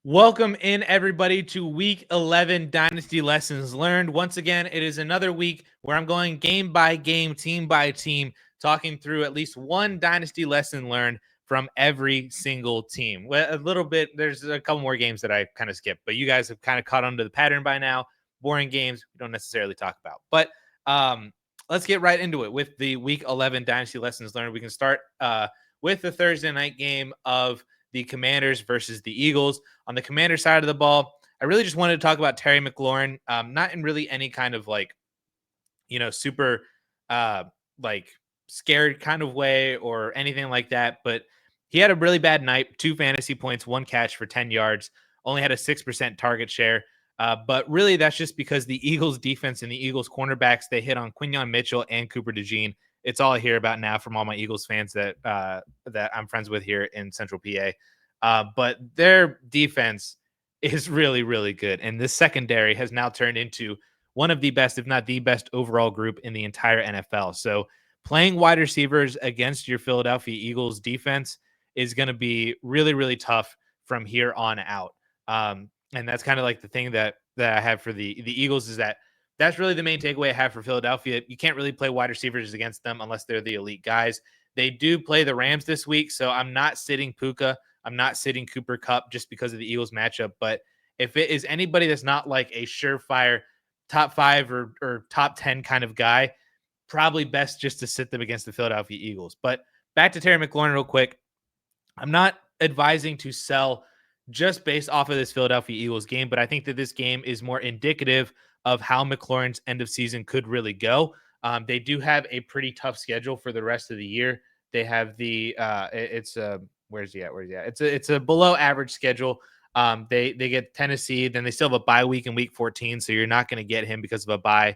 Welcome in, everybody, to Week 11 Dynasty Lessons Learned. Once again, it is another week where I'm going game by game, team by team, talking through at least one Dynasty lesson learned from every single team. Well, a little bit, there's a couple more games that I kind of skipped, but you guys have kind of caught on to the pattern by now. Boring games we don't necessarily talk about. But let's get right into it with the Week 11 Dynasty Lessons Learned. We can start with the Thursday night game of the Commanders versus the Eagles. On the Commander side of the ball, I really just wanted to talk about Terry McLaurin, not in really any kind of super like scared kind of way or anything like that. But he had a really bad night, 2 fantasy points, 1 catch for 10 yards, only had a 6% target share. But really, that's just because the Eagles defense and the Eagles cornerbacks, they hit on Quinyon Mitchell and Cooper DeJean. It's all I hear about now from all my Eagles fans that I'm friends with here in Central PA. But their defense is really, really good. And this secondary has now turned into one of the best, if not the best overall group in the entire NFL. So playing wide receivers against your Philadelphia Eagles defense is going to be really, really tough from here on out. And that's kind of like the thing that I have for the Eagles is that's really the main takeaway I have for Philadelphia. You can't really play wide receivers against them unless they're the elite guys. They do play the Rams this week, so I'm not sitting Puka. I'm not sitting Cooper Kupp just because of the Eagles matchup. But if it is anybody that's not like a surefire top 5 or top 10 kind of guy, probably best just to sit them against the Philadelphia Eagles. But back to Terry McLaurin real quick. I'm not advising to sell just based off of this Philadelphia Eagles game, but I think that this game is more indicative of how McLaurin's end of season could really go. They do have a pretty tough schedule for the rest of the year. They have where's he at? It's a below average schedule. They get Tennessee, then they still have a bye week in week 14, so you're not going to get him because of a bye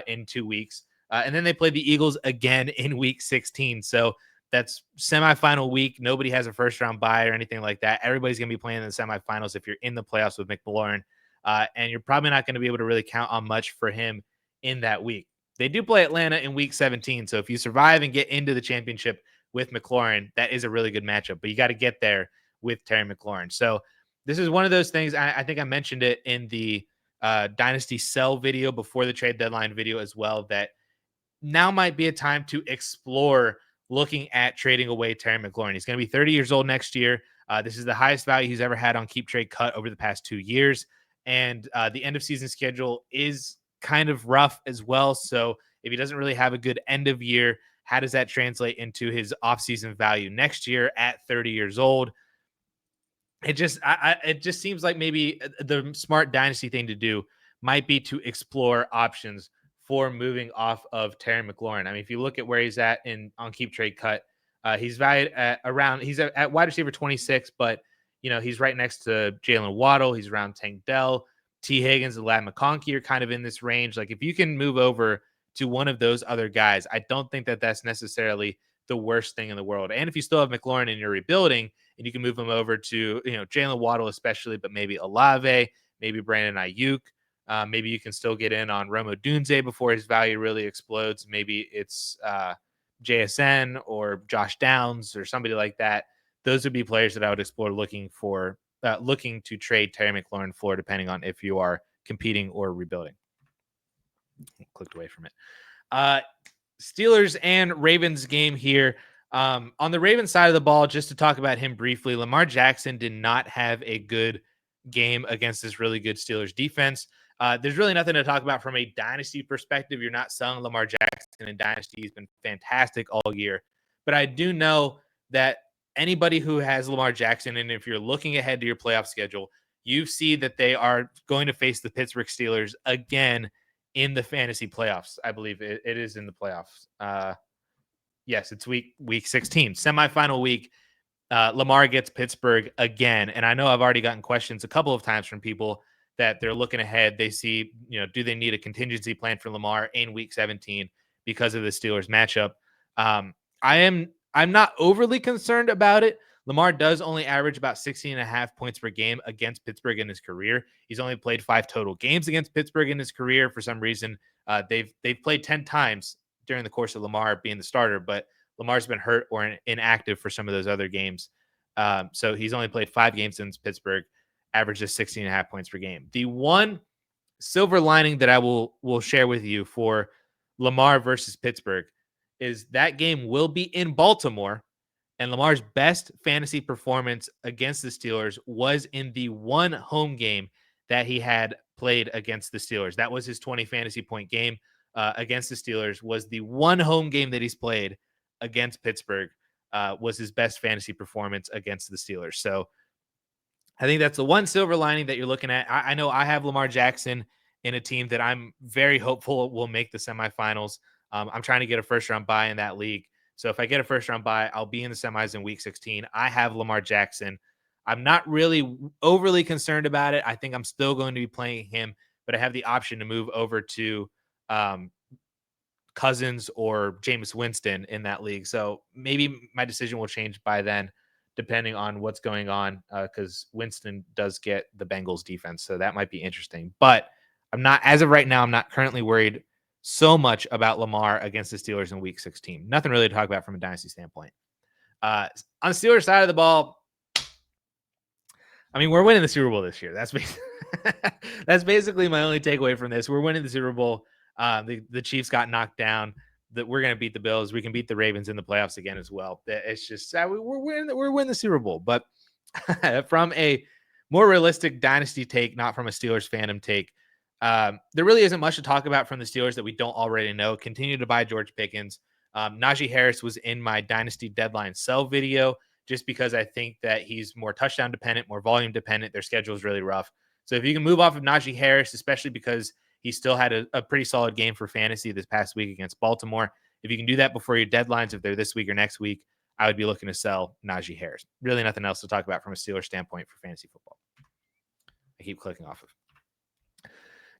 in 2 weeks. And then they play the Eagles again in week 16. So that's semifinal week. Nobody has a first round bye or anything like that. Everybody's going to be playing in the semifinals if you're in the playoffs with McLaurin. And you're probably not going to be able to really count on much for him in that week. They do play Atlanta in week 17. So if you survive and get into the championship with McLaurin, that is a really good matchup. But you got to get there with Terry McLaurin. So this is one of those things. I think I mentioned it in the Dynasty Sell video before the trade deadline video as well, that now might be a time to explore looking at trading away Terry McLaurin. He's going to be 30 years old next year. This is the highest value he's ever had on Keep Trade Cut over the past 2 years. And the end of season schedule is kind of rough as well. So if he doesn't really have a good end of year, how does that translate into his offseason value next year at 30 years old? It just seems like maybe the smart dynasty thing to do might be to explore options for moving off of Terry McLaurin. I mean, if you look at where he's at on Keep Trade Cut, he's valued at at wide receiver 26, but he's right next to Jalen Waddle. He's around Tank Dell, T. Higgins, and Ladd McConkey are kind of in this range. Like if you can move over to one of those other guys, I don't think that that's necessarily the worst thing in the world. And if you still have McLaurin in your rebuilding and you can move him over to, Jalen Waddle especially, but maybe Olave, maybe Brandon Ayuk, maybe you can still get in on Rome Odunze before his value really explodes. Maybe it's JSN or Josh Downs or somebody like that. Those would be players that I would explore looking to trade Terry McLaurin for, depending on if you are competing or rebuilding. Clicked away from it. Steelers and Ravens game here. On the Ravens side of the ball, just to talk about him briefly, Lamar Jackson did not have a good game against this really good Steelers defense. There's really nothing to talk about from a dynasty perspective. You're not selling Lamar Jackson in dynasty. He's been fantastic all year. But I do know that anybody who has Lamar Jackson, and if you're looking ahead to your playoff schedule, you see that they are going to face the Pittsburgh Steelers again in the fantasy playoffs. I believe it is in the playoffs. Yes, it's week 16, semifinal week. Lamar gets Pittsburgh again. And I know I've already gotten questions a couple of times from people that they're looking ahead. They see, do they need a contingency plan for Lamar in week 17 because of the Steelers matchup? I'm not overly concerned about it. Lamar does only average about 16.5 points per game against Pittsburgh in his career. He's only played 5 total games against Pittsburgh in his career. For some reason, they've played 10 times during the course of Lamar being the starter, but Lamar's been hurt or inactive for some of those other games. So he's only played 5 games since Pittsburgh. averages 16.5 points per game. The one silver lining that I will share with you for Lamar versus Pittsburgh is that game will be in Baltimore, and Lamar's best fantasy performance against the Steelers was in the one home game that he had played against the Steelers. That was his 20 fantasy point game against the Steelers, was the one home game that he's played against Pittsburgh, was his best fantasy performance against the Steelers. So I think that's the one silver lining that you're looking at. I know I have Lamar Jackson in a team that I'm very hopeful will make the semifinals. I'm trying to get a first-round bye in that league. So if I get a first-round bye, I'll be in the semis in Week 16. I have Lamar Jackson. I'm not really overly concerned about it. I think I'm still going to be playing him, but I have the option to move over to Cousins or Jameis Winston in that league. So maybe my decision will change by then, depending on what's going on, because Winston does get the Bengals defense. So that might be interesting. But I'm not, as of right now, I'm not currently worried so much about Lamar against the Steelers in Week 16. Nothing really to talk about from a dynasty standpoint. On the Steelers side of the ball, I mean, we're winning the Super Bowl this year. That's basically my only takeaway from this. We're winning the Super Bowl. The Chiefs got knocked down. That we're going to beat the Bills. We can beat the Ravens in the playoffs again as well. It's just we're winning the Super Bowl. But from a more realistic dynasty take, not from a Steelers fandom take, there really isn't much to talk about from the Steelers that we don't already know. Continue to buy George Pickens. Najee Harris was in my dynasty deadline sell video just because I think that he's more touchdown dependent, more volume dependent. Their schedule is really rough. So if you can move off of Najee Harris, especially because he still had a pretty solid game for fantasy this past week against Baltimore, if you can do that before your deadlines, if they're this week or next week, I would be looking to sell Najee Harris. Really nothing else to talk about from a Steelers standpoint for fantasy football. I keep clicking off of.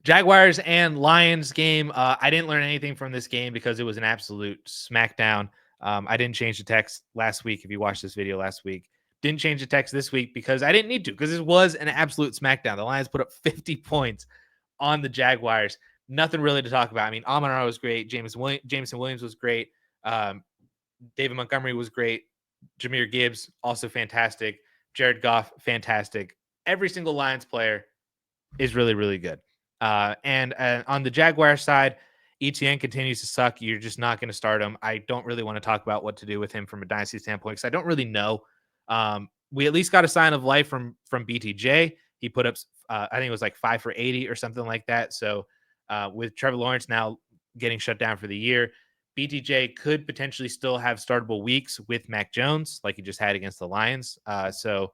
Jaguars and Lions game. I didn't learn anything from this game because it was an absolute smackdown. I didn't change the text last week. If you watched this video last week, didn't change the text this week because I didn't need to, because it was an absolute smackdown. The Lions put up 50 points on the Jaguars. Nothing really to talk about. I mean, Amon-Ra was great. Jameson Williams was great. David Montgomery was great. Jahmyr Gibbs, also fantastic. Jared Goff, fantastic. Every single Lions player is really, really good. And on the Jaguar side, ETN continues to suck. You're just not going to start him. I don't really want to talk about what to do with him from a dynasty standpoint because I don't really know. We at least got a sign of life from BTJ. He put up, I think it was like 5 for 80 or something like that. So with Trevor Lawrence now getting shut down for the year, BTJ could potentially still have startable weeks with Mac Jones like he just had against the Lions. So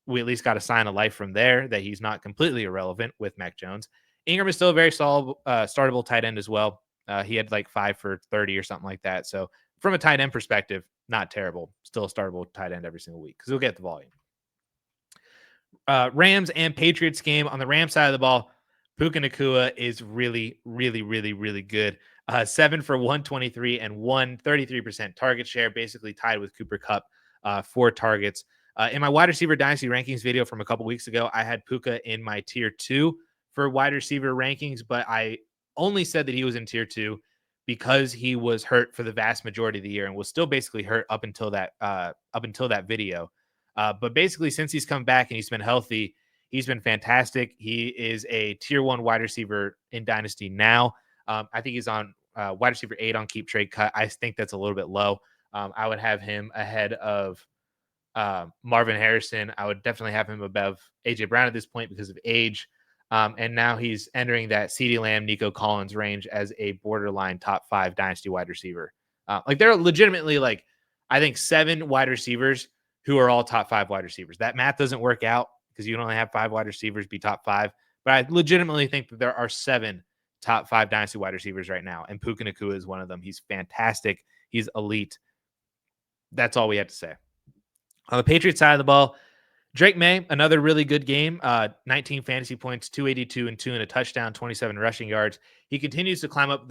we at least got a sign of life from there that he's not completely irrelevant with Mac Jones. Ingram is still a very solid startable tight end as well. He had like 5 for 30 or something like that. So from a tight end perspective, not terrible. Still a startable tight end every single week because he'll get the volume. Rams and Patriots game. On the Rams side of the ball, Puka Nacua is really, really, really, really good. 7 for 123 and 33% target share, basically tied with Cooper Kupp for targets. In my wide receiver dynasty rankings video from a couple weeks ago, I had Puka in my tier 2 for wide receiver rankings, but I only said that he was in tier 2 because he was hurt for the vast majority of the year and was still basically hurt up until that video. But basically, since he's come back and he's been healthy, he's been fantastic. He is a tier 1 wide receiver in Dynasty now. I think he's on wide receiver 8 on Keep Trade Cut. I think that's a little bit low. I would have him ahead of Marvin Harrison. I would definitely have him above AJ Brown at this point because of age. And now he's entering that CeeDee Lamb, Nico Collins range as a borderline top 5 dynasty wide receiver. Like there are legitimately I think 7 wide receivers who are all top 5 wide receivers. That math doesn't work out because you can only have 5 wide receivers be top 5. But I legitimately think that there are 7 top 5 dynasty wide receivers right now. And Puka Nacua is one of them. He's fantastic. He's elite. That's all we have to say. On the Patriots side of the ball, Drake May, another really good game, 19 fantasy points, 282 and 2 and a touchdown, 27 rushing yards. He continues to climb up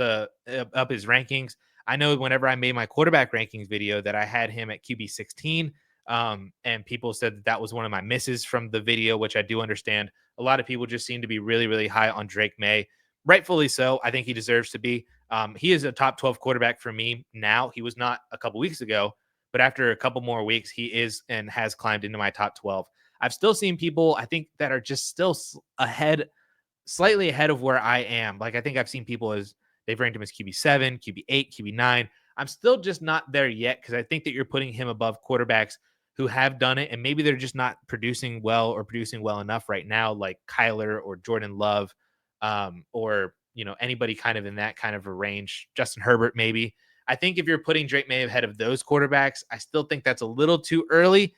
his rankings. I know whenever I made my quarterback rankings video that I had him at QB 16, and people said that was one of my misses from the video, which I do understand. A lot of people just seem to be really, really high on Drake May. Rightfully so. I think he deserves to be. He is a top 12 quarterback for me now. He was not a couple weeks ago, but after a couple more weeks, he is and has climbed into my top 12. I've still seen people, I think, that are just still slightly ahead of where I am. Like, I think I've seen people as they've ranked him as QB7, QB8, QB9. I'm still just not there yet because I think that you're putting him above quarterbacks who have done it, and maybe they're just not producing well or producing well enough right now, like Kyler or Jordan Love, or anybody kind of in that kind of a range. Justin Herbert, maybe. I think if you're putting Drake May ahead of those quarterbacks, I still think that's a little too early,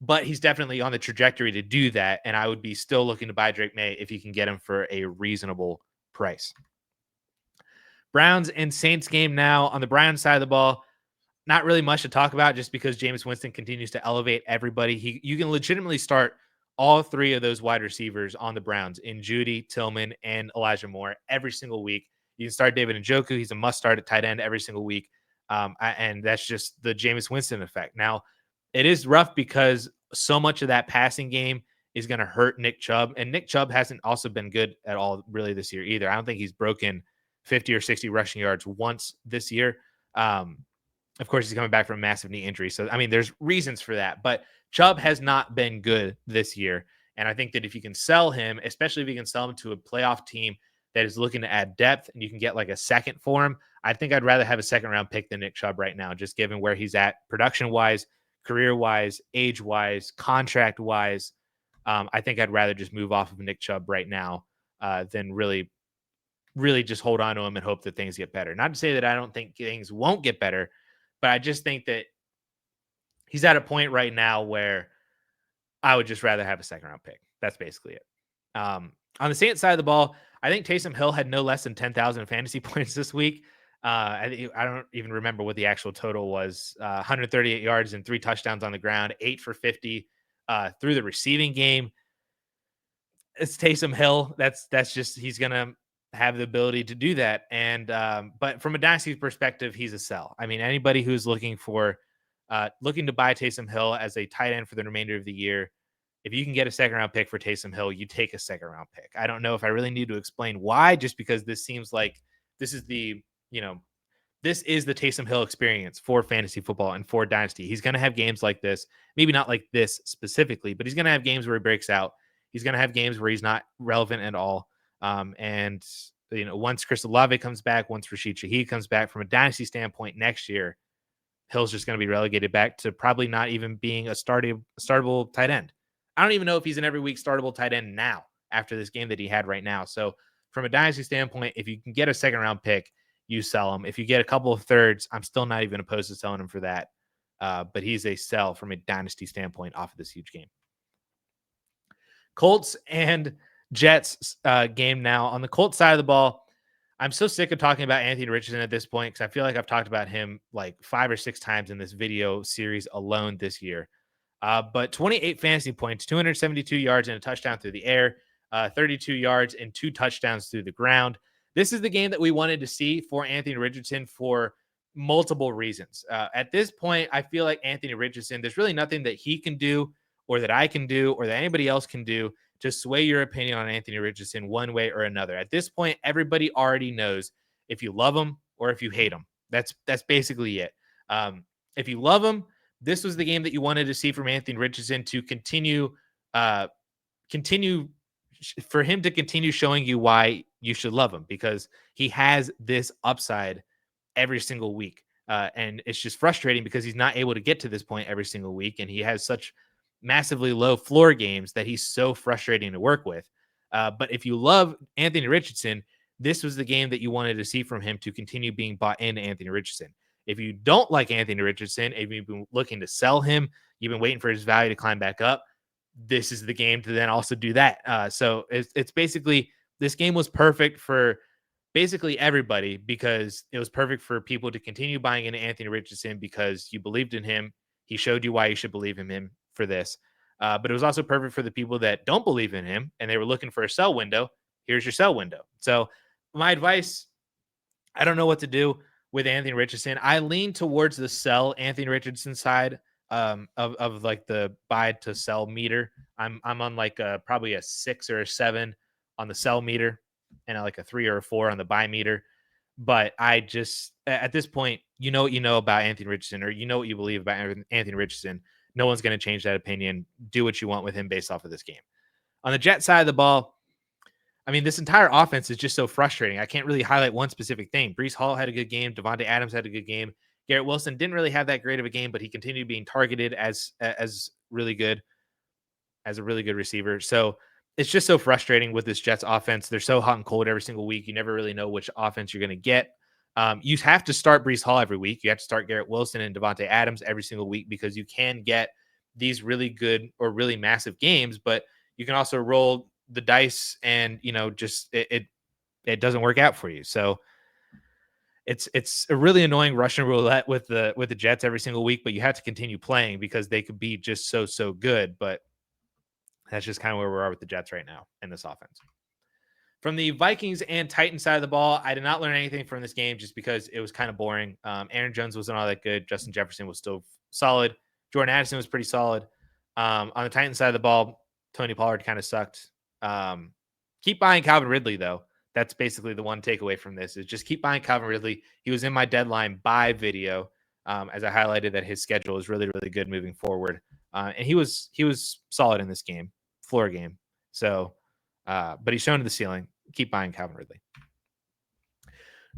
but he's definitely on the trajectory to do that. And I would be still looking to buy Drake May if you can get him for a reasonable price. Browns and Saints game now. On the Browns side of the ball, not really much to talk about just because Jameis Winston continues to elevate everybody. You can legitimately start all three of those wide receivers on the Browns in Judy, Tillman, and Elijah Moore every single week. You can start David Njoku. He's a must start at tight end every single week. And that's just the Jameis Winston effect. Now, it is rough because so much of that passing game is going to hurt Nick Chubb. And Nick Chubb hasn't also been good at all really this year either. I don't think he's broken 50 or 60 rushing yards once this year. Of course, he's coming back from a massive knee injury. So, I mean, there's reasons for that. But Chubb has not been good this year. And I think that if you can sell him, especially if you can sell him to a playoff team that is looking to add depth and you can get like a second for him, I think I'd rather have a second round pick than Nick Chubb right now, just given where he's at production-wise, career-wise, age-wise, contract-wise. I think I'd rather just move off of Nick Chubb right now than really just hold on to him and hope that things get better. Not to say that I don't think things won't get better, but I just think that he's at a point right now where I would just rather have a second round pick. That's basically it. On the Saints side of the ball, I think Taysom Hill had no less than 10,000 fantasy points this week. I don't even remember what the actual total was. 138 yards and 3 touchdowns on the ground, 8 for 50 through the receiving game. It's Taysom Hill. That's just, he's going to have the ability to do that. And but from a dynasty perspective, he's a sell. I mean, anybody who's looking to buy Taysom Hill as a tight end for the remainder of the year, if you can get a second round pick for Taysom Hill, you take a second round pick. I don't know if I really need to explain why, just because this seems like this is the Taysom Hill experience for fantasy football and for dynasty. He's going to have games like this, maybe not like this specifically, but he's going to have games where he breaks out. He's going to have games where he's not relevant at all. And once Chris Olave comes back, once Rashid Shaheed comes back, from a dynasty standpoint next year, Hill's just going to be relegated back to probably not even being a startable tight end. I don't even know if he's an every week startable tight end now after this game that he had right now. So from a dynasty standpoint, if you can get a second round pick, you sell him. If you get a couple of thirds, I'm still not even opposed to selling him for that. But he's a sell from a dynasty standpoint off of this huge game. Colts and Jets game now. On the Colts side of the ball, I'm so sick of talking about Anthony Richardson at this point because I feel like I've talked about him like 5 or 6 times in this video series alone this year. But 28 fantasy points, 272 yards and a touchdown through the air, 32 yards and 2 touchdowns through the ground. This is the game that we wanted to see for Anthony Richardson for multiple reasons. At this point, I feel like Anthony Richardson, there's really nothing that he can do or that I can do or that anybody else can do to sway your opinion on Anthony Richardson one way or another. At this point, everybody already knows if you love him or if you hate him. That's basically it. If you love him, this was the game that you wanted to see from Anthony Richardson to continue for him to continue showing you why you should love him, because he has this upside every single week. And it's just frustrating because he's not able to get to this point every single week. And he has such massively low floor games that he's so frustrating to work with. But if you love Anthony Richardson, this was the game that you wanted to see from him to continue being bought into Anthony Richardson. If you don't like Anthony Richardson, if you've been looking to sell him, you've been waiting for his value to climb back up, this is the game to then also do that. So it's basically, this game was perfect for basically everybody, because it was perfect for people to continue buying into Anthony Richardson because you believed in him. He showed you why you should believe in him for this. But it was also perfect for the people that don't believe in him and they were looking for a sell window. Here's your sell window. So my advice, I don't know what to do with Anthony Richardson. I lean towards the sell Anthony Richardson side of like the buy to sell meter. I'm on like probably a 6 or a 7 on the sell meter and like a 3 or a 4 on the buy meter. But I just, at this point, you know what you know about Anthony Richardson, or you know what you believe about Anthony Richardson. No one's going to change that opinion. Do what you want with him based off of this game. On the Jet side of the ball, I mean, this entire offense is just so frustrating. I can't really highlight one specific thing. Breece Hall had a good game. Devontae Adams had a good game. Garrett Wilson didn't really have that great of a game, but he continued being targeted as really good, as a really good receiver. So it's just so frustrating with this Jets offense. They're so hot and cold every single week. You never really know which offense you're going to get. You have to start Breece Hall every week. You have to start Garrett Wilson and Devontae Adams every single week because you can get these really good or really massive games, but you can also roll the dice and, just it doesn't work out for you. So it's a really annoying Russian roulette with the Jets every single week, but you have to continue playing because they could be just so good. But that's just kind of where we are with the Jets right now in this offense. From the Vikings and Titans side of the ball, I did not learn anything from this game just because it was kind of boring. Aaron Jones wasn't all that good. Justin Jefferson was still solid. Jordan Addison was pretty solid. On the Titans side of the ball, Tony Pollard kind of sucked. Keep buying Calvin Ridley, though. That's basically the one takeaway from this is just keep buying Calvin Ridley. He was in my deadline buy video as I highlighted that his schedule is really, really good moving forward. And he was solid in this game, floor game. So, but he's shown to the ceiling. Keep buying Calvin Ridley.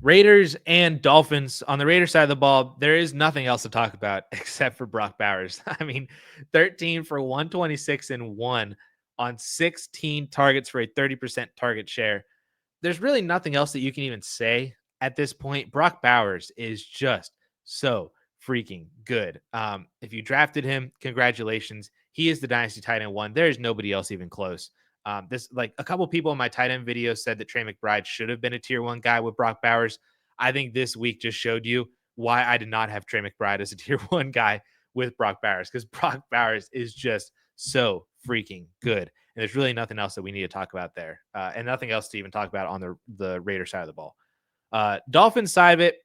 Raiders and Dolphins. On the Raiders side of the ball, there is nothing else to talk about except for Brock Bowers. I mean, 13 for 126 and 1 on 16 targets for a 30% target share. There's really nothing else that you can even say at this point. Brock Bowers is just so freaking good. If you drafted him, congratulations. He is the Dynasty tight end 1. There is nobody else even close. This, like, a couple people in my tight end video said that Trey McBride should have been a tier 1 guy with Brock Bowers. I think this week just showed you why I did not have Trey McBride as a tier 1 guy with Brock Bowers, because Brock Bowers is just so freaking good. And there's really nothing else that we need to talk about there. And nothing else to even talk about on the Raider side of the ball. Dolphins side of it,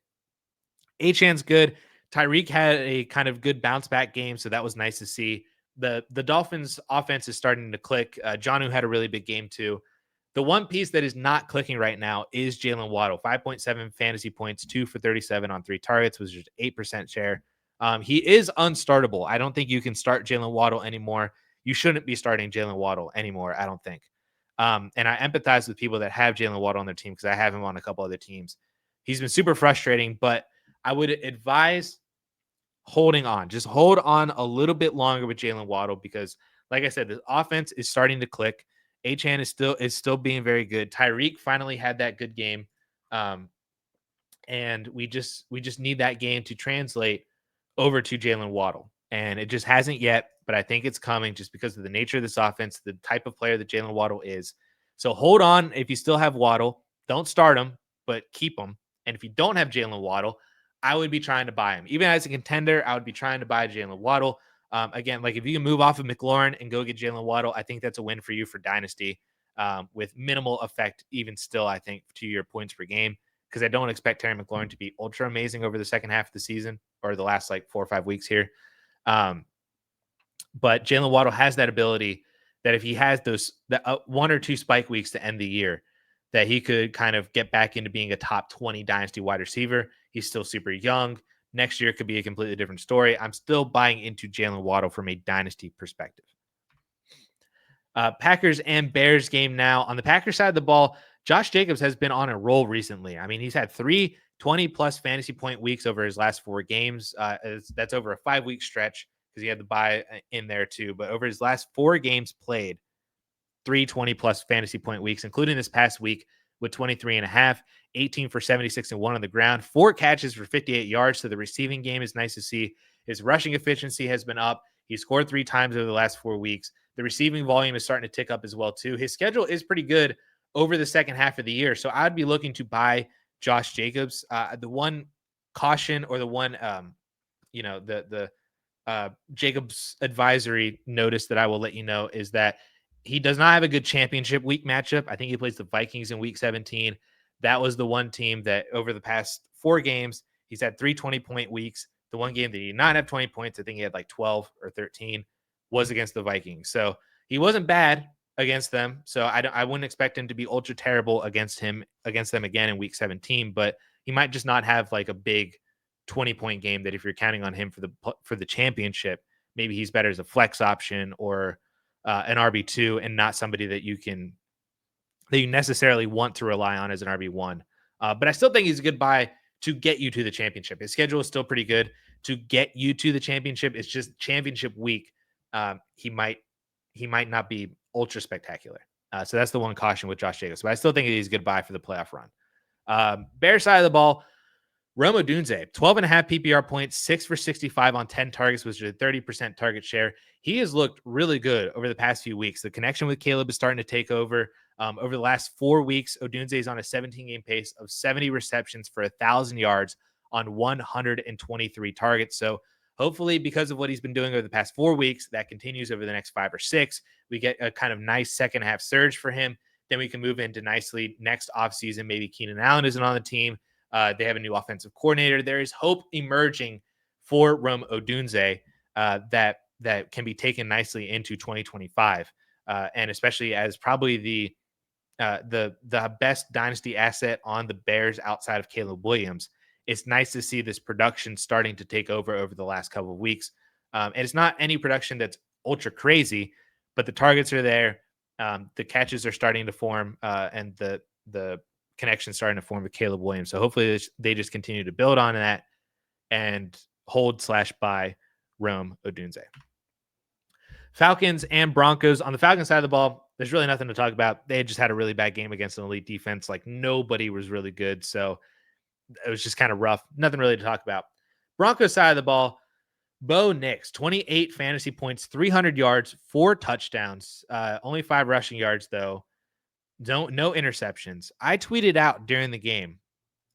Achan's good. Tyreek had a kind of good bounce back game, so that was nice to see. The Dolphins offense is starting to click. Jonnu had a really big game too. The one piece that is not clicking right now is Jalen Waddle. 5.7 fantasy points, 2 for 37 on 3 targets, was just 8% share. He is unstartable. I don't think you can start Jalen Waddle anymore. You shouldn't be starting Jalen Waddle anymore, I don't think. And I empathize with people that have Jalen Waddle on their team because I have him on a couple other teams. He's been super frustrating, but I would advise holding on. Just hold on a little bit longer with Jalen Waddle because, like I said, the offense is starting to click. Achan is still being very good. Tyreek finally had that good game, and we just need that game to translate over to Jalen Waddle, and it just hasn't yet. But I think it's coming just because of the nature of this offense, the type of player that Jalen Waddle is. So hold on if you still have Waddle. Don't start him, but keep him. And if you don't have Jalen Waddle, I would be trying to buy him. Even as a contender, I would be trying to buy Jalen Waddle. Again, like if you can move off of McLaurin and go get Jalen Waddle, I think that's a win for you for Dynasty with minimal effect, even still, I think, to your points per game, because I don't expect Terry McLaurin to be ultra amazing over the second half of the season or the last like 4 or 5 weeks here. But Jalen Waddle has that ability that if he has those 1 or 2 spike weeks to end the year, that he could kind of get back into being a top 20 Dynasty wide receiver. He's still super young. Next year could be a completely different story. I'm still buying into Jalen Waddle from a Dynasty perspective. Packers and Bears game now. On the Packers side of the ball, Josh Jacobs has been on a roll recently. I mean, he's had 3 20-plus fantasy point weeks over his last 4 games. That's over a 5-week stretch because he had the bye in there too. But over his last 4 games played, 3 20-plus fantasy point weeks, including this past week with 23.5, 18 for 76 and 1 on the ground, 4 catches for 58 yards. So the receiving game is nice to see. His rushing efficiency has been up. He scored 3 times over the last 4 weeks. The receiving volume is starting to tick up as well too. His schedule is pretty good over the second half of the year. So I'd be looking to buy Josh Jacobs. The one caution or the one, Jacobs advisory notice that I will let you know is that he does not have a good championship week matchup. I think he plays the Vikings in week 17. That was the one team that over the past 4 games, he's had 3 20-point weeks. The one game that he did not have 20 points, I think he had like 12 or 13, was against the Vikings. So he wasn't bad against them. So I wouldn't expect him to be ultra terrible against them again in week 17, but he might just not have like a big 20-point game that if you're counting on him for the championship, maybe he's better as a flex option or an RB2 and not somebody that you necessarily want to rely on as an RB1. But I still think he's a good buy to get you to the championship. His schedule is still pretty good to get you to the championship. It's just championship week. He might not be ultra spectacular. So that's the one caution with Josh Jacobs. But I still think he's a good buy for the playoff run. Bears side of the ball, Rome Odunze, 12.5 PPR points, 6 for 65 on 10 targets, which is a 30% target share. He has looked really good over the past few weeks. The connection with Caleb is starting to take over. Over the last 4 weeks, Odunze is on a 17-game pace of 70 receptions for 1,000 yards on 123 targets. So hopefully, because of what he's been doing over the past 4 weeks, that continues over the next 5 or 6. We get a kind of nice second half surge for him. Then we can move into nicely next offseason. Maybe Keenan Allen isn't on the team. They have a new offensive coordinator. There is hope emerging for Rome Odunze that can be taken nicely into 2025, and especially as probably the best dynasty asset on the Bears outside of Caleb Williams. It's nice to see this production starting to take over the last couple of weeks. And it's not any production that's ultra crazy, but the targets are there. The catches are starting to form, and the connection starting to form with Caleb Williams. So hopefully they just continue to build on that and hold/buy Rome Odunze. Falcons and Broncos. On the Falcons side of the ball, there's really nothing to talk about. They had just had a really bad game against an elite defense. Like, nobody was really good. So it was just kind of rough. Nothing really to talk about. Broncos side of the ball, Bo Nix, 28 fantasy points, 300 yards, 4 touchdowns, only 5 rushing yards, though. No interceptions. I tweeted out during the game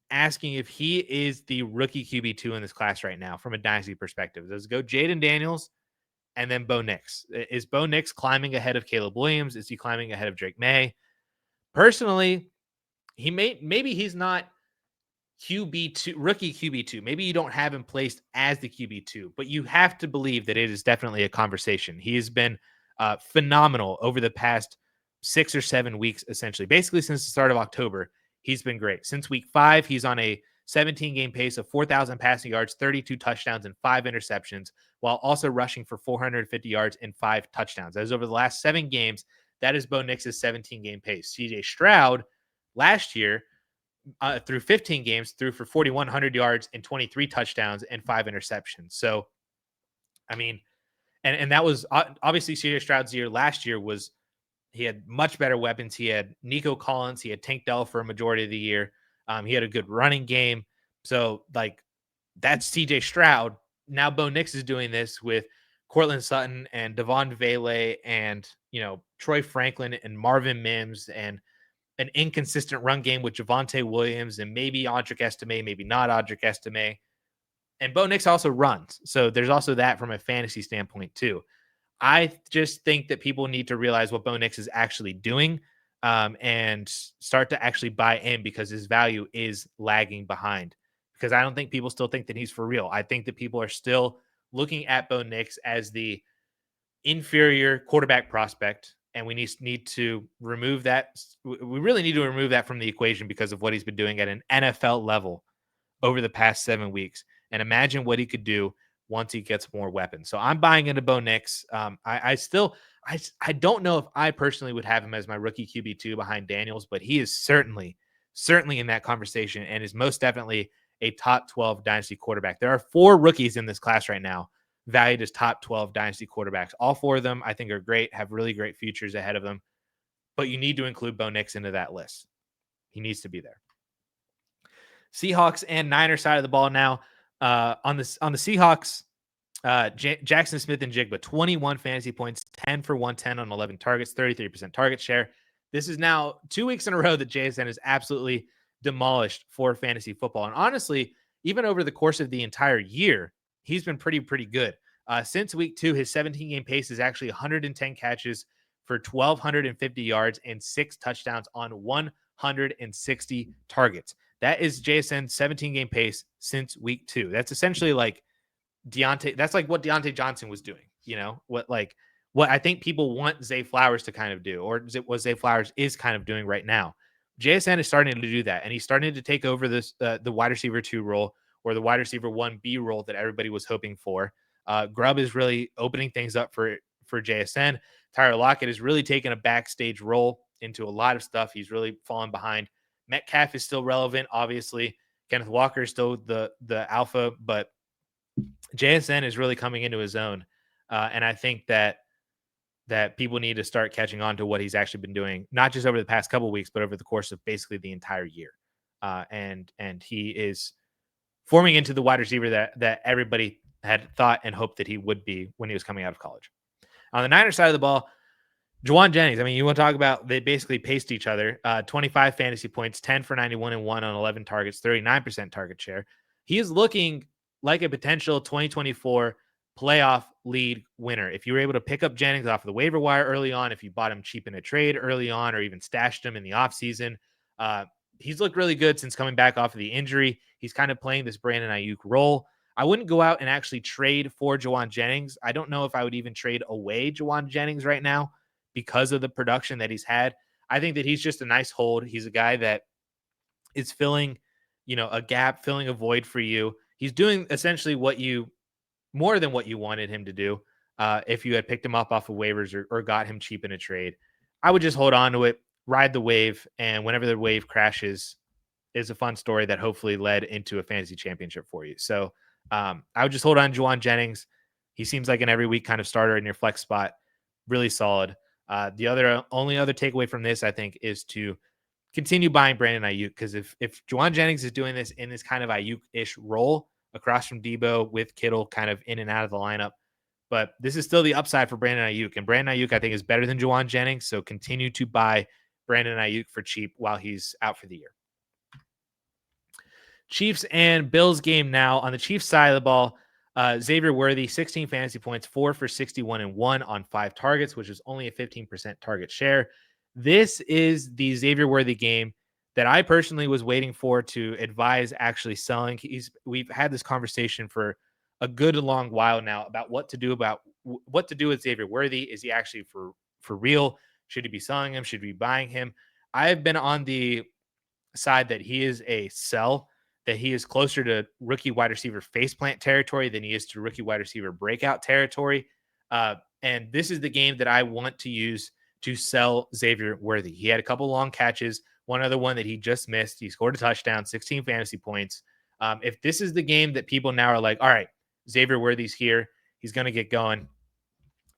asking if he is the rookie QB2 in this class right now from a dynasty perspective. Does it go Jaden Daniels and then Bo Nix? Is Bo Nix climbing ahead of Caleb Williams? Is he climbing ahead of Drake May? Personally, maybe he's not QB2, rookie QB2. Maybe you don't have him placed as the QB2, but you have to believe that it is definitely a conversation. He has been phenomenal over the past 6 or 7 weeks, essentially. Basically, since the start of October, he's been great. Since week 5, he's on a 17-game pace of 4,000 passing yards, 32 touchdowns, and 5 interceptions, while also rushing for 450 yards and 5 touchdowns. That is over the last 7 games. That is Bo Nix's 17-game pace. CJ Stroud last year, through 15 games, threw for 4,100 yards and 23 touchdowns and 5 interceptions. So, I mean, and that was obviously CJ Stroud's year. Last year he had much better weapons. He had Nico Collins. He had Tank Dell for a majority of the year. He had a good running game. So, like, that's CJ Stroud. Now Bo Nix is doing this with Cortland Sutton and Devon Vele and, Troy Franklin and Marvin Mims and an inconsistent run game with Javonte Williams and maybe Audric Estime, maybe not Audric Estime. And Bo Nix also runs. So there's also that from a fantasy standpoint too. I just think that people need to realize what Bo Nix is actually doing, and start to actually buy in, because his value is lagging behind. Because I don't think people still think that he's for real. I think that people are still looking at Bo Nix as the inferior quarterback prospect, and we need to remove that. We really need to remove that from the equation because of what he's been doing at an NFL level over the past 7 weeks. And imagine what he could do once he gets more weapons. So I'm buying into Bo Nix. I don't know if I personally would have him as my rookie QB2 behind Daniels, but he is certainly in that conversation and is most definitely a top 12 dynasty quarterback. There are 4 rookies in this class right now valued as top 12 dynasty quarterbacks. All 4 of them I think are great, have really great futures ahead of them, but you need to include Bo Nix into that list. He needs to be there. Seahawks and Niners side of the ball now. On the Seahawks, Jaxon Smith-Njigba, 21 fantasy points, 10 for 110 on 11 targets, 33% target share. This is now 2 weeks in a row that JSN is absolutely demolished for fantasy football. And honestly, even over the course of the entire year, he's been pretty good. Since week 2, his 17-game pace is actually 110 catches for 1,250 yards and 6 touchdowns on 160 targets. That is JSN's 17-game pace since week 2. That's essentially like Deontay. That's like what Deontay Johnson was doing. What I think people want Zay Flowers to kind of do, or what Zay Flowers is kind of doing right now. JSN is starting to do that, and he's starting to take over this the wide receiver 2 role, or the wide receiver 1B role that everybody was hoping for. Grubb is really opening things up for JSN. Tyler Lockett has really taken a backstage role into a lot of stuff. He's really fallen behind. Metcalf is still relevant, obviously. Kenneth Walker is still the alpha, but JSN is really coming into his own. And I think that people need to start catching on to what he's actually been doing, not just over the past couple of weeks, but over the course of basically the entire year. And he is forming into the wide receiver that everybody had thought and hoped that he would be when he was coming out of college. On the Niners side of the ball, Jauan Jennings, I mean, you want to talk about, they basically paced each other. 25 fantasy points, 10 for 91 and 1 on 11 targets, 39% target share. He is looking like a potential 2024 playoff lead winner. If you were able to pick up Jennings off of the waiver wire early on, if you bought him cheap in a trade early on, or even stashed him in the offseason, he's looked really good since coming back off of the injury. He's kind of playing this Brandon Ayuk role. I wouldn't go out and actually trade for Jauan Jennings. I don't know if I would even trade away Jauan Jennings right now because of the production that he's had. I think that he's just a nice hold. He's a guy that is filling, a gap, filling a void for you. He's doing essentially more than what you wanted him to do. If you had picked him up off of waivers or got him cheap in a trade, I would just hold on to it, ride the wave. And whenever the wave crashes, is a fun story that hopefully led into a fantasy championship for you. So I would just hold on to Jauan Jennings. He seems like an every week kind of starter in your flex spot. Really solid. The only other takeaway from this, I think, is to continue buying Brandon Ayuk, because if Jauan Jennings is doing this in this kind of Ayuk-ish role across from Debo with Kittle kind of in and out of the lineup, but this is still the upside for Brandon Ayuk, and Brandon Ayuk, I think, is better than Jauan Jennings, so continue to buy Brandon Ayuk for cheap while he's out for the year. Chiefs and Bills game now. On the Chiefs side of the ball, Xavier Worthy, 16 fantasy points, 4 for 61 and 1 on 5 targets, which is only a 15% target share. This is the Xavier Worthy game that I personally was waiting for to advise actually selling. We've had this conversation for a good long while now about what to do with Xavier Worthy. Is he actually for real? Should he be selling him? Should we be buying him? I have been on the side that he is a sell, that he is closer to rookie wide receiver faceplant territory than he is to rookie wide receiver breakout territory. And this is the game that I want to use to sell Xavier Worthy. He had a couple long catches, one other one that he just missed. He scored a touchdown, 16 fantasy points. If this is the game that people now are like, all right, Xavier Worthy's here, he's going to get going,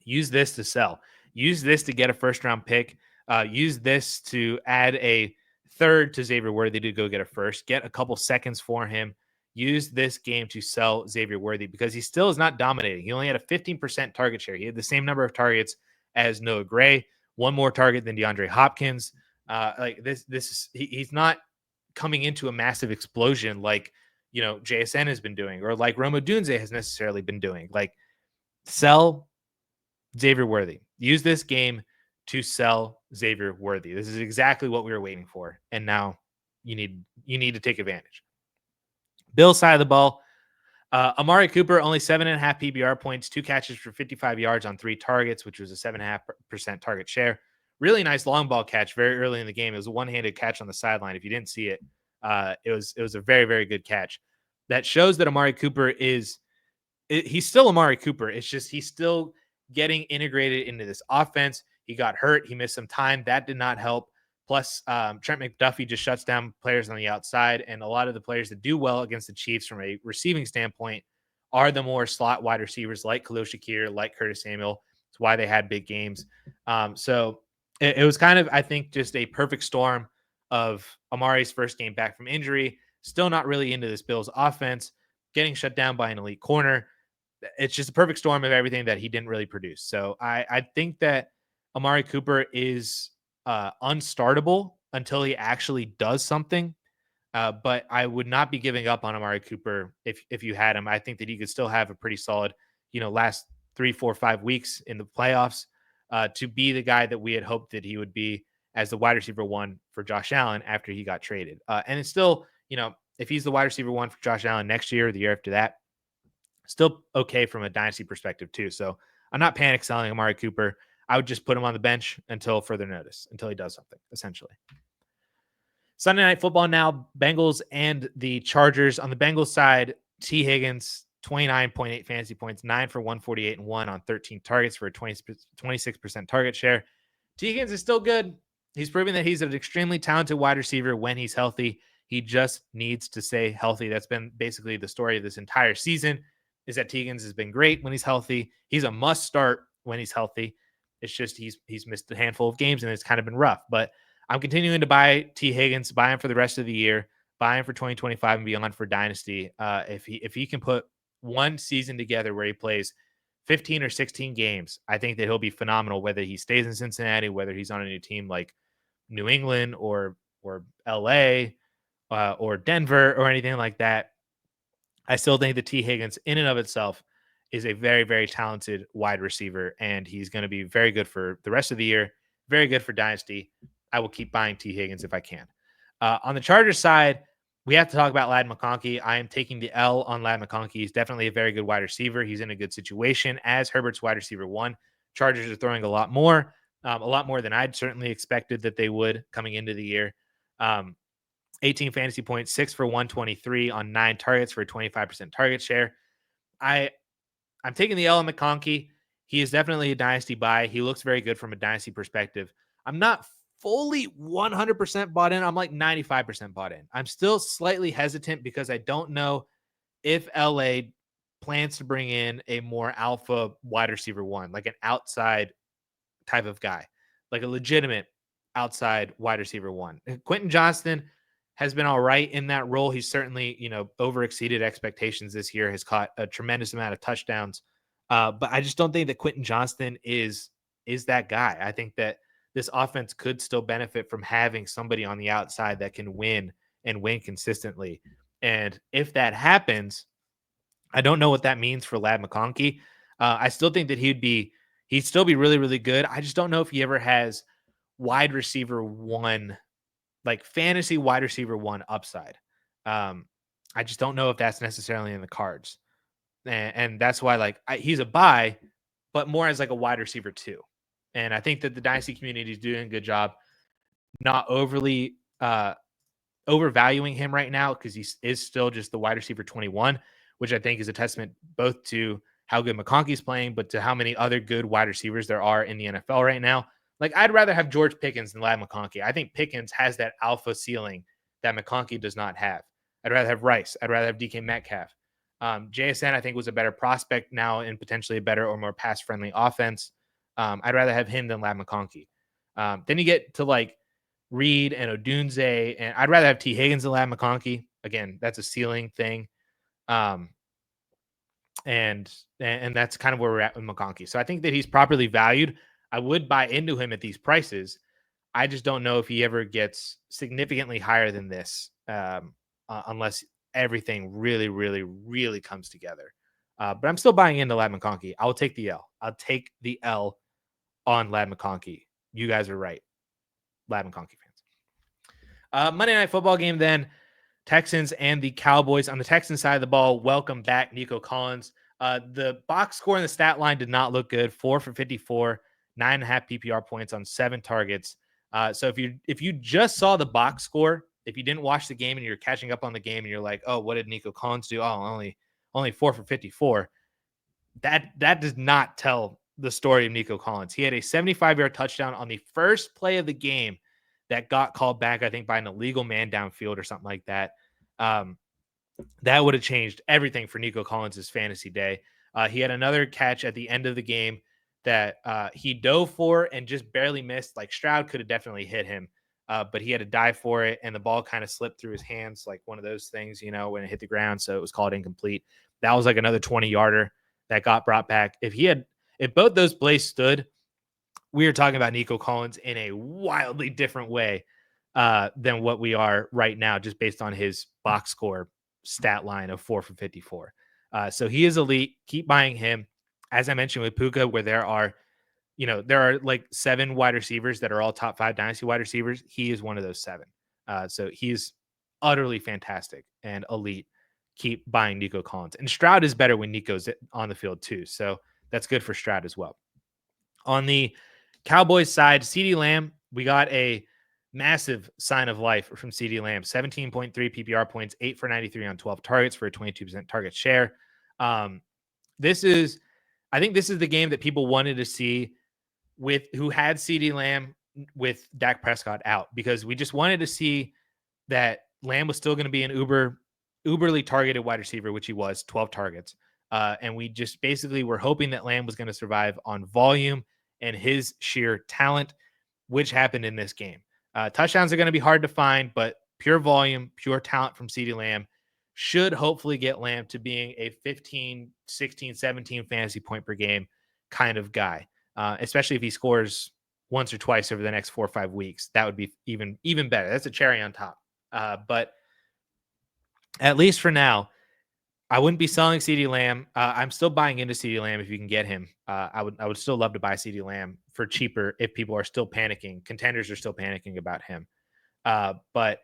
use this to sell. Use this to get a first-round pick. Use this to add a third to Xavier Worthy to go get a first. Get a couple seconds for him. Use this game to sell Xavier Worthy, because he still is not dominating. He only had a 15% target share. He had the same number of targets as Noah Gray, one more target than DeAndre Hopkins. He's not coming into a massive explosion like JSN has been doing, or like Odunze has necessarily been doing. Like, sell Xavier Worthy. Use this game to sell Xavier Worthy. This is exactly what we were waiting for, and now you need to take advantage. Bill side of the ball, Amari Cooper, only 7.5 PBR points, 2 catches for 55 yards on 3 targets, which was a 7.5% target share. Really nice long ball catch very early in the game. It was a one-handed catch on the sideline. If you didn't see it, it was a very, very good catch. That shows that Amari Cooper he's still Amari Cooper. It's just he's still getting integrated into this offense. He got hurt. He missed some time. That did not help. Plus, Trent McDuffie just shuts down players on the outside, and a lot of the players that do well against the Chiefs from a receiving standpoint are the more slot wide receivers like Khalil Shakir, like Curtis Samuel. It's why they had big games. So it was kind of, I think, just a perfect storm of Amari's first game back from injury, still not really into this Bills offense, getting shut down by an elite corner. It's just a perfect storm of everything that he didn't really produce. So I think that Amari Cooper is unstartable until he actually does something. But I would not be giving up on Amari Cooper if you had him. I think that he could still have a pretty solid, last 3, 4, 5 weeks in the playoffs to be the guy that we had hoped that he would be as the wide receiver 1 for Josh Allen after he got traded. And it's still, if he's the wide receiver 1 for Josh Allen next year or the year after that, still okay from a dynasty perspective too. So I'm not panic selling Amari Cooper. I would just put him on the bench until further notice, until he does something, essentially. Sunday Night Football now, Bengals and the Chargers. On the Bengals side, T. Higgins, 29.8 fantasy points, 9 for 148 and 1 on 13 targets for a 26% target share. T. Higgins is still good. He's proving that he's an extremely talented wide receiver when he's healthy. He just needs to stay healthy. That's been basically the story of this entire season, is that T. Higgins has been great when he's healthy. He's a must start when he's healthy. It's just he's missed a handful of games and it's kind of been rough. But I'm continuing to buy T. Higgins, buy him for the rest of the year, buy him for 2025 and beyond for Dynasty. If he can put one season together where he plays 15 or 16 games, I think that he'll be phenomenal, whether he stays in Cincinnati, whether he's on a new team like New England or LA or Denver or anything like that. I still think that T. Higgins in and of itself is a very, very talented wide receiver, and he's going to be very good for the rest of the year, very good for Dynasty. I will keep buying T. Higgins if I can. On the Chargers side, we have to talk about Ladd McConkey. I am taking the L on Ladd McConkey. He's definitely a very good wide receiver. He's in a good situation as Herbert's wide receiver one. Chargers are throwing a lot more than I'd certainly expected that they would coming into the year. 18 fantasy points, 6 for 123 on 9 targets for a 25% target share. I'm taking the L on McConkey. He is definitely a dynasty buy. He looks very good from a dynasty perspective. I'm not fully 100% bought in. I'm like 95% bought in. I'm still slightly hesitant because I don't know if LA plans to bring in a more alpha wide receiver one, like an outside type of guy, like a legitimate outside wide receiver one. Quentin Johnston has been all right in that role. He's certainly, over exceeded expectations this year, has caught a tremendous amount of touchdowns. But I just don't think that Quentin Johnston is that guy. I think that this offense could still benefit from having somebody on the outside that can win and win consistently. And if that happens, I don't know what that means for Ladd McConkey. I still think that he'd still be really, really good. I just don't know if he ever has wide receiver one, like fantasy wide receiver one upside. I just don't know if that's necessarily in the cards. And that's why he's a buy, but more as like a wide receiver two. And I think that the dynasty community is doing a good job not overly overvaluing him right now, because he is still just the wide receiver 21, which I think is a testament both to how good McConkey's playing, but to how many other good wide receivers there are in the NFL right now. Like, I'd rather have George Pickens than Ladd McConkey. I think Pickens has that alpha ceiling that McConkey does not have. I'd rather have Rice. I'd rather have DK Metcalf. JSN, I think, was a better prospect now and potentially a better or more pass-friendly offense. I'd rather have him than Ladd McConkey. Then you get to like Reed and Odunze, and I'd rather have T. Higgins than Ladd McConkey. Again, that's a ceiling thing. And that's kind of where we're at with McConkey. So I think that he's properly valued. I would buy into him at these prices. I just don't know if he ever gets significantly higher than this, unless everything really, really, really comes together. But I'm still buying into Ladd McConkey. I'll take the L. I'll take the L on Ladd McConkey. You guys are right. Ladd McConkey fans. Monday Night Football game then. Texans and the Cowboys. On the Texans side of the ball, welcome back Nico Collins. The box score and the stat line did not look good. 4 for 54, 9.5 PPR points on 7 targets. So if you just saw the box score, if you didn't watch the game and you're catching up on the game and you're like, oh, what did Nico Collins do? Oh, only 4 for 54. That does not tell the story of Nico Collins. He had a 75-yard touchdown on the first play of the game that got called back, I think, by an illegal man downfield or something like that. That would have changed everything for Nico Collins' fantasy day. He had another catch at the end of the game that he dove for and just barely missed. Like, Stroud could have definitely hit him, but he had to dive for it, and the ball kind of slipped through his hands, like one of those things, when it hit the ground, so it was called incomplete. That was like another 20-yarder that got brought back. If both those plays stood, we are talking about Nico Collins in a wildly different way than what we are right now, just based on his box score stat line of 4 for 54. So he is elite. Keep buying him. As I mentioned with Puka, where there are like 7 wide receivers that are all top 5 dynasty wide receivers. He is one of those 7. So he's utterly fantastic and elite. Keep buying Nico Collins. And Stroud is better when Nico's on the field too. So that's good for Stroud as well. On the Cowboys side, CeeDee Lamb, we got a massive sign of life from CeeDee Lamb. 17.3 PPR points, 8 for 93 on 12 targets for a 22% target share. This is, I think this is the game that people wanted to see with who had CeeDee Lamb with Dak Prescott out, because we just wanted to see that Lamb was still going to be an uberly targeted wide receiver, which he was, 12 targets. And we just basically were hoping that Lamb was going to survive on volume and his sheer talent, which happened in this game. Touchdowns are going to be hard to find, but pure volume, pure talent from CeeDee Lamb should hopefully get Lamb to being a 15, 16, 17 fantasy point per game kind of guy, especially if he scores once or twice over the next 4 or 5 weeks. That would be even better. That's a cherry on top. But at least for now, I wouldn't be selling CeeDee Lamb. I'm still buying into CeeDee Lamb if you can get him. I would still love to buy CeeDee Lamb for cheaper if people are still panicking. Contenders are still panicking about him. But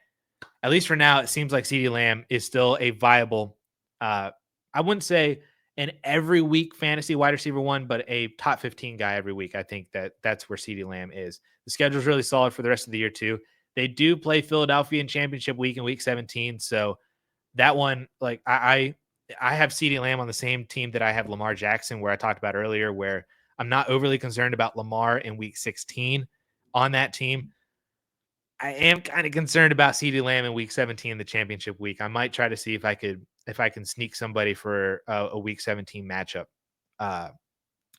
at least for now, it seems like CeeDee Lamb is still a viable, I wouldn't say an every week fantasy wide receiver one, but a top 15 guy every week. I think that's where CeeDee Lamb is. The schedule is really solid for the rest of the year too. They do play Philadelphia in championship week in week 17. So that one, like I have CeeDee Lamb on the same team that I have Lamar Jackson, where I talked about earlier, where I'm not overly concerned about Lamar in week 16 on that team. I am kind of concerned about CeeDee Lamb in week 17, the championship week. I might try to see if I can sneak somebody for a week 17 matchup,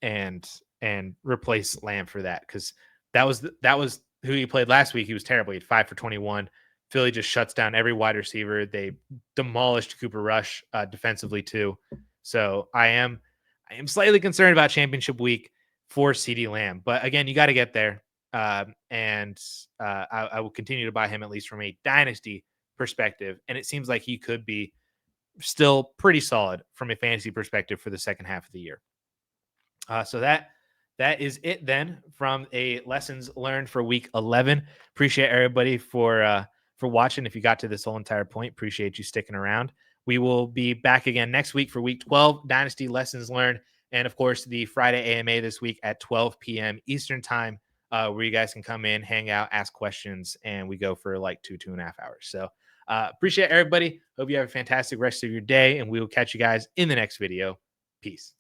and replace Lamb for that, because that was who he played last week. He was terrible. He had 5 for 21. Philly just shuts down every wide receiver. They demolished Cooper Rush defensively too. So I am slightly concerned about championship week for CeeDee Lamb. But again, you got to get there. And I will continue to buy him, at least from a dynasty perspective. And it seems like he could be still pretty solid from a fantasy perspective for the second half of the year. So that is it then from a lessons learned for week 11. Appreciate everybody for watching. If you got to this whole entire point, appreciate you sticking around. We will be back again next week for week 12 dynasty lessons learned. And of course, the Friday AMA this week at 12 p.m. Eastern time, where you guys can come in, hang out, ask questions, and we go for like 2.5 hours. So appreciate everybody. Hope you have a fantastic rest of your day, and we will catch you guys in the next video. Peace.